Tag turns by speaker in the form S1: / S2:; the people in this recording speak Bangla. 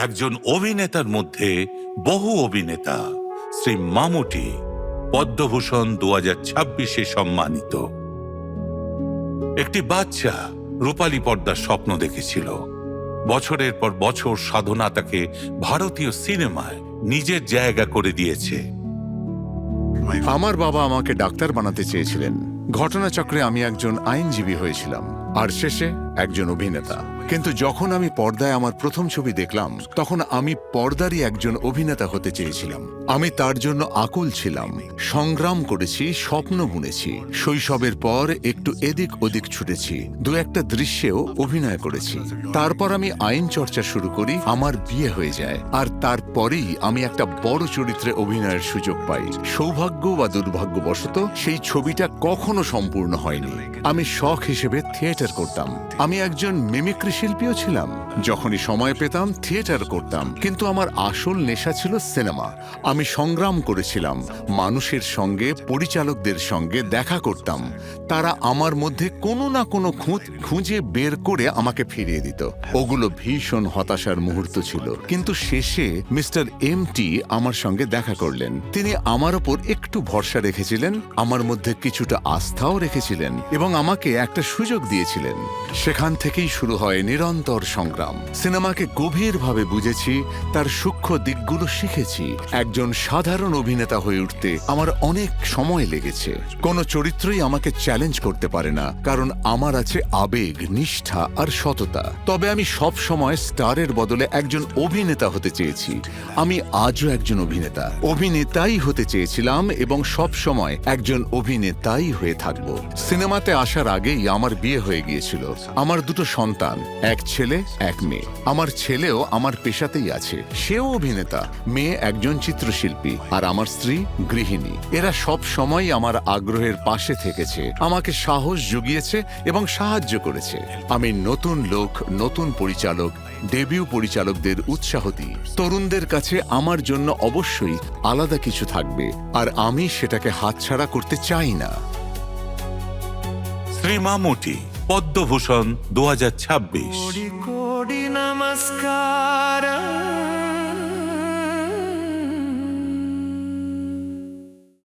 S1: একজন অভিনেতার মধ্যে বহু অভিনেতা শ্রী মামুটি পদ্মভূষণ 2026-এ সম্মানিত। একটি বাচ্চা রূপালী পর্দার স্বপ্ন দেখেছিল। বছরের পর বছর সাধনা তাকে ভারতীয় সিনেমায় নিজের জায়গা করে দিয়েছে।
S2: আমার বাবা আমাকে ডাক্তার বানাতে চেয়েছিলেন। ঘটনাচক্রে আমি একজন আইনজীবী হয়েছিলাম, আর শেষে একজন অভিনেতা। কিন্তু যখন আমি পর্দায় আমার প্রথম ছবি দেখলাম, তখন আমি পর্দারই একজন অভিনেতা হতে চেয়েছিলাম। আমি তার জন্য আকুল ছিলাম, সংগ্রাম করেছি, স্বপ্ন বুনেছি। শৈশবের পর একটু এদিক ওদিক ছুটেছি, দু একটা দৃশ্যেও অভিনয় করেছি। তারপর আমি আইন চর্চা শুরু করি, আমার বিয়ে হয়ে যায়, আর তারপরেই আমি একটা বড় চরিত্রে অভিনয়ের সুযোগ পাই। সৌভাগ্য বা দুর্ভাগ্যবশত সেই ছবিটা কখনো সম্পূর্ণ হয়নি। আমি শখ হিসেবে থিয়েটার করতাম। আমি একজন মিমিক্রি শিল্পীও ছিলাম। যখনই সময় পেতাম থিয়েটার করতাম, কিন্তু আমার আসল নেশা ছিল সিনেমা। আমি সংগ্রাম করেছিলাম, মানুষের সঙ্গে, পরিচালকদের সঙ্গে দেখা করতাম। তারা আমার মধ্যে কোনো না কোনো খুঁত খুঁজে বের করে আমাকে ফিরিয়ে দিত। ওগুলো ভীষণ হতাশার মুহূর্ত ছিল। কিন্তু শেষে মিস্টার এমটি আমার সঙ্গে দেখা করলেন। তিনি আমার ওপর একটু ভরসা রেখেছিলেন, আমার মধ্যে কিছুটা আস্থাও রেখেছিলেন, এবং আমাকে একটা সুযোগ দিয়েছিলেন। সেখান থেকেই শুরু হয় নিরন্তর সংগ্রাম। সিনেমাকে গভীরভাবে বুঝেছি, তার সূক্ষ্ম দিকগুলো শিখেছি। একজন সাধারণ অভিনেতা হয়ে উঠতে আমার অনেক সময় লেগেছে। কোনো চরিত্রই আমাকে চ্যালেঞ্জ করতে পারে না, কারণ আমার আছে আবেগ, নিষ্ঠা আর সততা। তবে আমি সব সময় স্টারের বদলে একজন অভিনেতা হতে চেয়েছি। আমি আজও একজন অভিনেতা, অভিনেতাই হতে চেয়েছিলাম, এবং সব সময় একজন অভিনেতাই হয়ে থাকব। সিনেমাতে আসার আগেই আমার বিয়ে হয়ে গিয়েছিল। আমার দুটো সন্তান, এক ছেলে এক মেয়ে। আমার ছেলেও আমার পেশাতেই আছে, সেও অভিনেতা। মেয়ে একজন চিত্রশিল্পী, আর আমার স্ত্রী গৃহিণী। এরা সব সময় আমার আগ্রহের পাশে থেকেছে, আমাকে সাহস জুগিয়েছে এবং সাহায্য করেছে। আমি নতুন লোক, নতুন পরিচালক, ডেবিউ পরিচালকদের উৎসাহ দিই। তরুণদের কাছে আমার জন্য অবশ্যই আলাদা কিছু থাকবে, আর আমি সেটাকে হাতছাড়া করতে চাই না।
S1: শ্রী মামুটি পদ্মভূষণ 2026।
S3: कोटि कोटि नमस्कार।